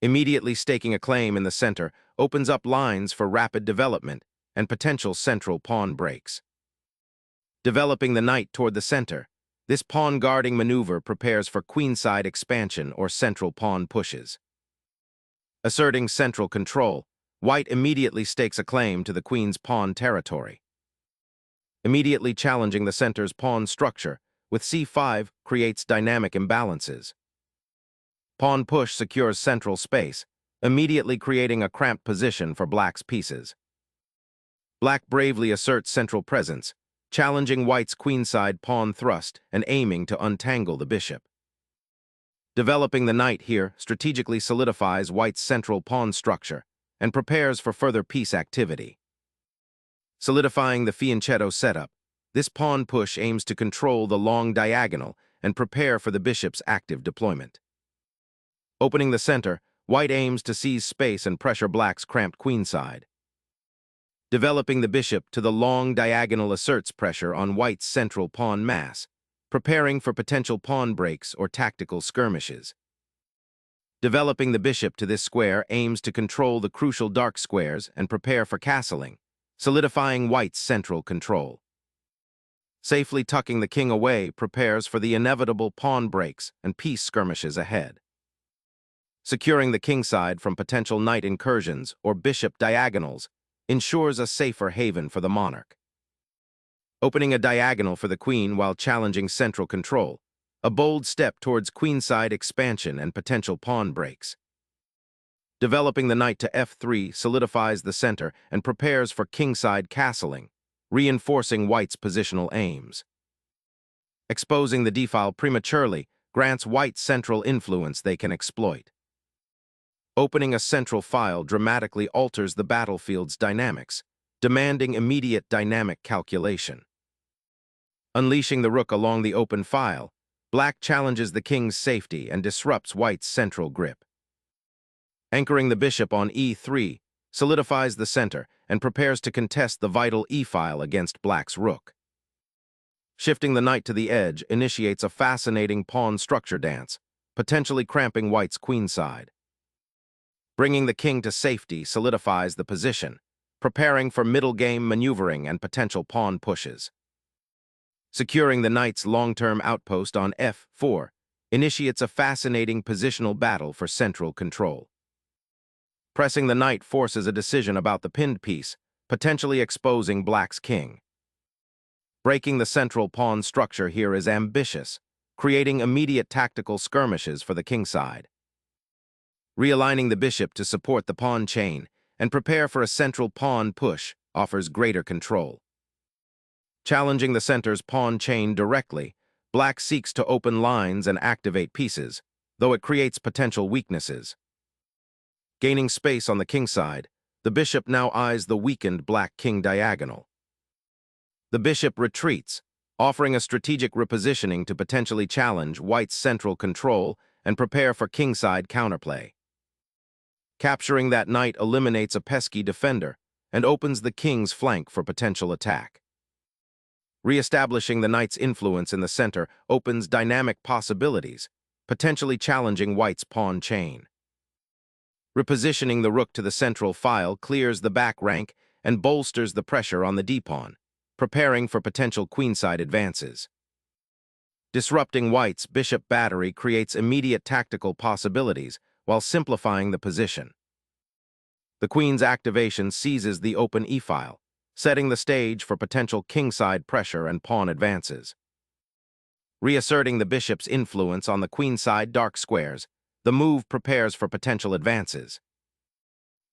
Immediately staking a claim in the center opens up lines for rapid development and potential central pawn breaks. Developing the knight toward the center, this pawn-guarding maneuver prepares for queenside expansion or central pawn pushes. Asserting central control, white immediately stakes a claim to the queen's pawn territory. Immediately challenging the center's pawn structure, with c5 creates dynamic imbalances. Pawn push secures central space, immediately creating a cramped position for black's pieces. Black bravely asserts central presence, challenging white's queenside pawn thrust and aiming to untangle the bishop. Developing the knight here strategically solidifies white's central pawn structure and prepares for further piece activity. Solidifying the fianchetto setup, this pawn push aims to control the long diagonal and prepare for the bishop's active deployment. Opening the center, white aims to seize space and pressure black's cramped queenside. Developing the bishop to the long diagonal asserts pressure on white's central pawn mass, preparing for potential pawn breaks or tactical skirmishes. Developing the bishop to this square aims to control the crucial dark squares and prepare for castling, solidifying white's central control. Safely tucking the king away prepares for the inevitable pawn breaks and piece skirmishes ahead. Securing the kingside from potential knight incursions or bishop diagonals ensures a safer haven for the monarch. Opening a diagonal for the queen while challenging central control, a bold step towards queenside expansion and potential pawn breaks. Developing the knight to f3 solidifies the center and prepares for kingside castling, reinforcing white's positional aims. Exposing the d-file prematurely grants white central influence they can exploit. Opening a central file dramatically alters the battlefield's dynamics, demanding immediate dynamic calculation. Unleashing the rook along the open file, black challenges the king's safety and disrupts white's central grip. Anchoring the bishop on e3 solidifies the center and prepares to contest the vital e-file against black's rook. Shifting the knight to the edge initiates a fascinating pawn structure dance, potentially cramping white's queenside. Bringing the king to safety solidifies the position, preparing for middle-game maneuvering and potential pawn pushes. Securing the knight's long-term outpost on f4 initiates a fascinating positional battle for central control. Pressing the knight forces a decision about the pinned piece, potentially exposing black's king. Breaking the central pawn structure here is ambitious, creating immediate tactical skirmishes for the kingside. Realigning the bishop to support the pawn chain and prepare for a central pawn push offers greater control. Challenging the center's pawn chain directly, black seeks to open lines and activate pieces, though it creates potential weaknesses. Gaining space on the kingside, the bishop now eyes the weakened black king diagonal. The bishop retreats, offering a strategic repositioning to potentially challenge white's central control and prepare for kingside counterplay. Capturing that knight eliminates a pesky defender and opens the king's flank for potential attack. Re-establishing the knight's influence in the center opens dynamic possibilities, potentially challenging white's pawn chain. Repositioning the rook to the central file clears the back rank and bolsters the pressure on the d-pawn, preparing for potential queenside advances. Disrupting white's bishop battery creates immediate tactical possibilities while simplifying the position. The queen's activation seizes the open e-file, setting the stage for potential kingside pressure and pawn advances. Reasserting the bishop's influence on the queenside dark squares, the move prepares for potential advances.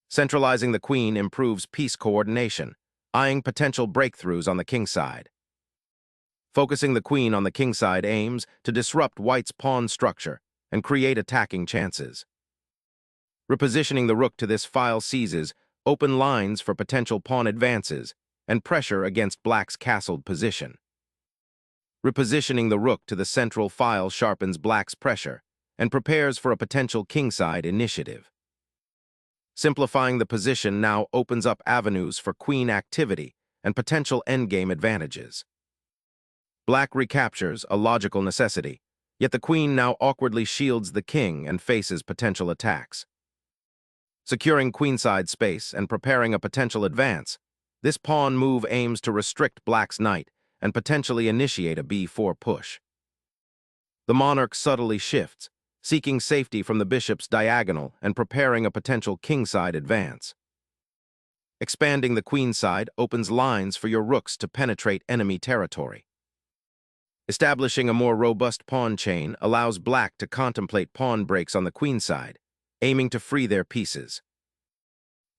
Centralizing the queen improves piece coordination, eyeing potential breakthroughs on the kingside. Focusing the queen on the kingside aims to disrupt white's pawn structure and create attacking chances. Repositioning the rook to this file seizes open lines for potential pawn advances and pressure against black's castled position. Repositioning the rook to the central file sharpens black's pressure and prepares for a potential kingside initiative. Simplifying the position now opens up avenues for queen activity and potential endgame advantages. Black recaptures a logical necessity, yet the queen now awkwardly shields the king and faces potential attacks. Securing queenside space and preparing a potential advance, this pawn move aims to restrict black's knight and potentially initiate a b4 push. The monarch subtly shifts, seeking safety from the bishop's diagonal and preparing a potential kingside advance. Expanding the queenside opens lines for your rooks to penetrate enemy territory. Establishing a more robust pawn chain allows black to contemplate pawn breaks on the queenside, aiming to free their pieces.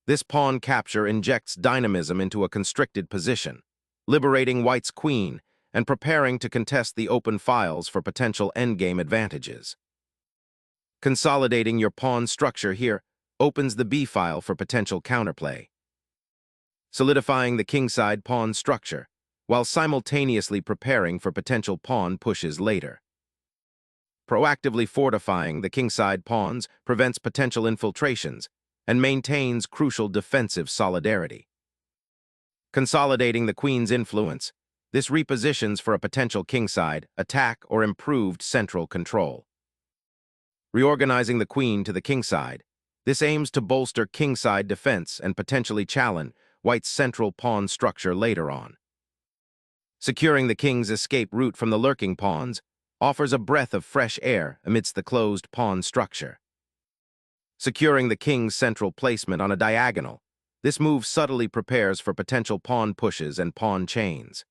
This pawn capture injects dynamism into a constricted position, liberating white's queen and preparing to contest the open files for potential endgame advantages. Consolidating your pawn structure here opens the b-file for potential counterplay. Solidifying the kingside pawn structure, while simultaneously preparing for potential pawn pushes later. Proactively fortifying the kingside pawns prevents potential infiltrations and maintains crucial defensive solidarity. Consolidating the queen's influence, this repositions for a potential kingside attack or improved central control. Reorganizing the queen to the kingside, this aims to bolster kingside defense and potentially challenge white's central pawn structure later on. Securing the king's escape route from the lurking pawns offers a breath of fresh air amidst the closed pawn structure. Securing the king's central placement on a diagonal, this move subtly prepares for potential pawn pushes and pawn chains.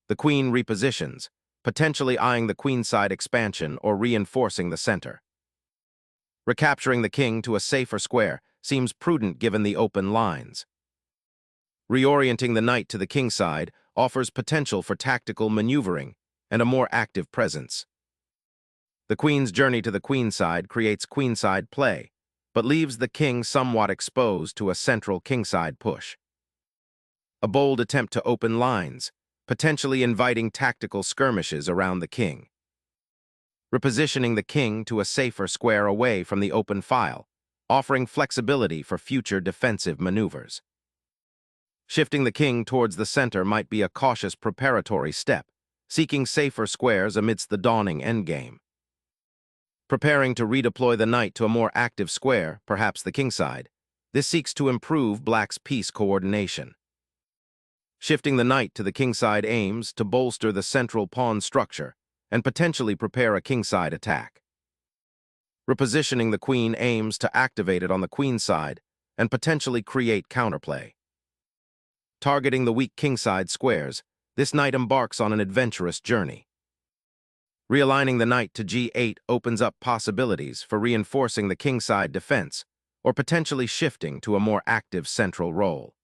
The queen repositions, potentially eyeing the queenside expansion or reinforcing the center. Recapturing the king to a safer square seems prudent given the open lines. Reorienting the knight to the kingside offers potential for tactical maneuvering and a more active presence. The queen's journey to the queenside creates queenside play, but leaves the king somewhat exposed to a central kingside push. A bold attempt to open lines, potentially inviting tactical skirmishes around the king. Repositioning the king to a safer square away from the open file, offering flexibility for future defensive maneuvers. Shifting the king towards the center might be a cautious preparatory step, seeking safer squares amidst the dawning endgame. Preparing to redeploy the knight to a more active square, perhaps the kingside, this seeks to improve black's piece coordination. Shifting the knight to the kingside aims to bolster the central pawn structure and potentially prepare a kingside attack. Repositioning the queen aims to activate it on the queenside and potentially create counterplay. Targeting the weak kingside squares, this knight embarks on an adventurous journey. Realigning the knight to g8 opens up possibilities for reinforcing the kingside defense or potentially shifting to a more active central role.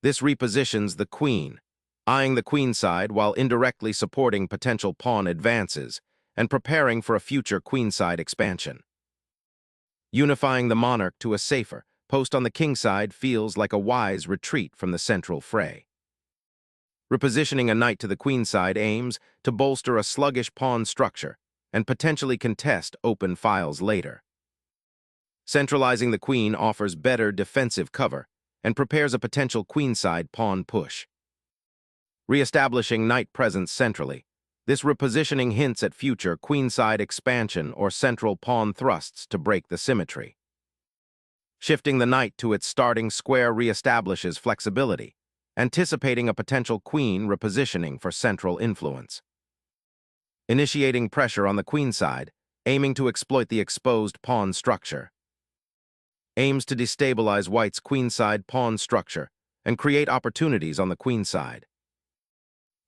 This repositions the queen, eyeing the queenside while indirectly supporting potential pawn advances and preparing for a future queenside expansion. Unifying the monarch to a safer post on the kingside feels like a wise retreat from the central fray. Repositioning a knight to the queenside aims to bolster a sluggish pawn structure and potentially contest open files later. Centralizing the queen offers better defensive cover and prepares a potential queenside pawn push. Re-establishing knight presence centrally, this repositioning hints at future queenside expansion or central pawn thrusts to break the symmetry. Shifting the knight to its starting square re-establishes flexibility, anticipating a potential queen repositioning for central influence. Initiating pressure on the queenside, aiming to exploit the exposed pawn structure. Aims to destabilize white's queenside pawn structure and create opportunities on the queenside.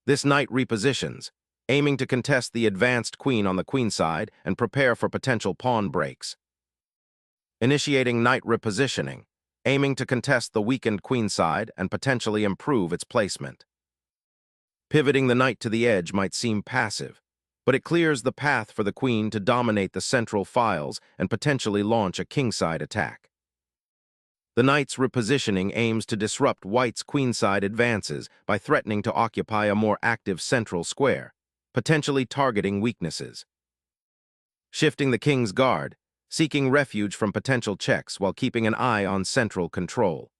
This knight repositions, aiming to contest the advanced queen on the queenside and prepare for potential pawn breaks. Initiating knight repositioning, aiming to contest the weakened queenside and potentially improve its placement. Pivoting the knight to the edge might seem passive, but it clears the path for the queen to dominate the central files and potentially launch a kingside attack. The knight's repositioning aims to disrupt white's queenside advances by threatening to occupy a more active central square, potentially targeting weaknesses. Shifting the king's guard, seeking refuge from potential checks while keeping an eye on central control.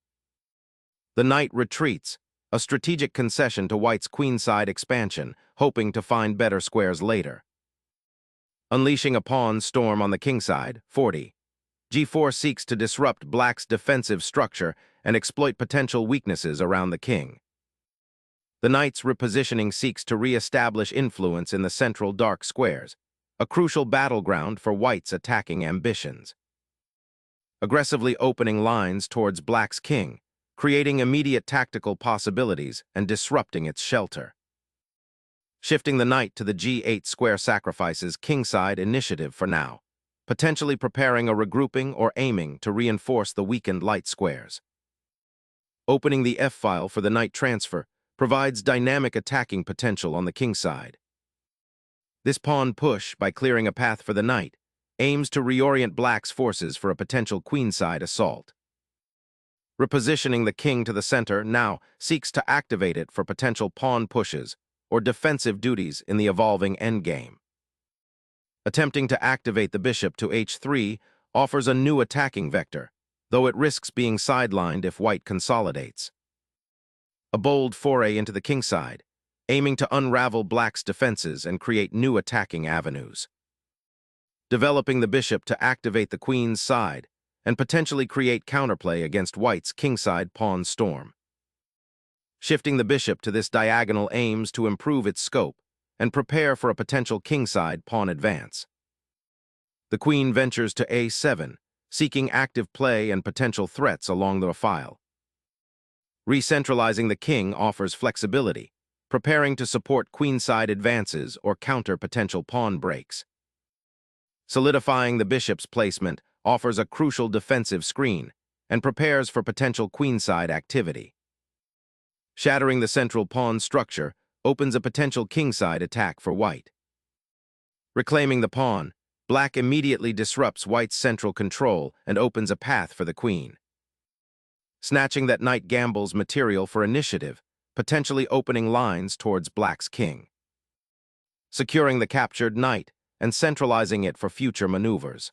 The knight retreats, a strategic concession to white's queenside expansion, hoping to find better squares later. Unleashing a pawn storm on the kingside, 40. G4 seeks to disrupt black's defensive structure and exploit potential weaknesses around the king. The knight's repositioning seeks to re-establish influence in the central dark squares, a crucial battleground for white's attacking ambitions. Aggressively opening lines towards black's king, creating immediate tactical possibilities and disrupting its shelter. Shifting the knight to the G8 square sacrifices kingside initiative for now, potentially preparing a regrouping or aiming to reinforce the weakened light squares. Opening the F file for the knight transfer provides dynamic attacking potential on the kingside. This pawn push, by clearing a path for the knight, aims to reorient black's forces for a potential queenside assault. Repositioning the king to the center now seeks to activate it for potential pawn pushes or defensive duties in the evolving endgame. Attempting to activate the bishop to h3 offers a new attacking vector, though it risks being sidelined if white consolidates. A bold foray into the kingside, aiming to unravel black's defenses and create new attacking avenues. Developing the bishop to activate the queen's side and potentially create counterplay against white's kingside pawn storm. Shifting the bishop to this diagonal aims to improve its scope and prepare for a potential kingside pawn advance. The queen ventures to a7, seeking active play and potential threats along the file. Recentralizing the king offers flexibility, preparing to support queenside advances or counter potential pawn breaks. Solidifying the bishop's placement offers a crucial defensive screen and prepares for potential queenside activity. Shattering the central pawn structure opens a potential kingside attack for white. Reclaiming the pawn, black immediately disrupts white's central control and opens a path for the queen. Snatching that knight gambles material for initiative, potentially opening lines towards black's king. Securing the captured knight and centralizing it for future maneuvers.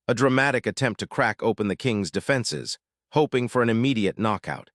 A dramatic attempt to crack open the king's defenses, hoping for an immediate knockout.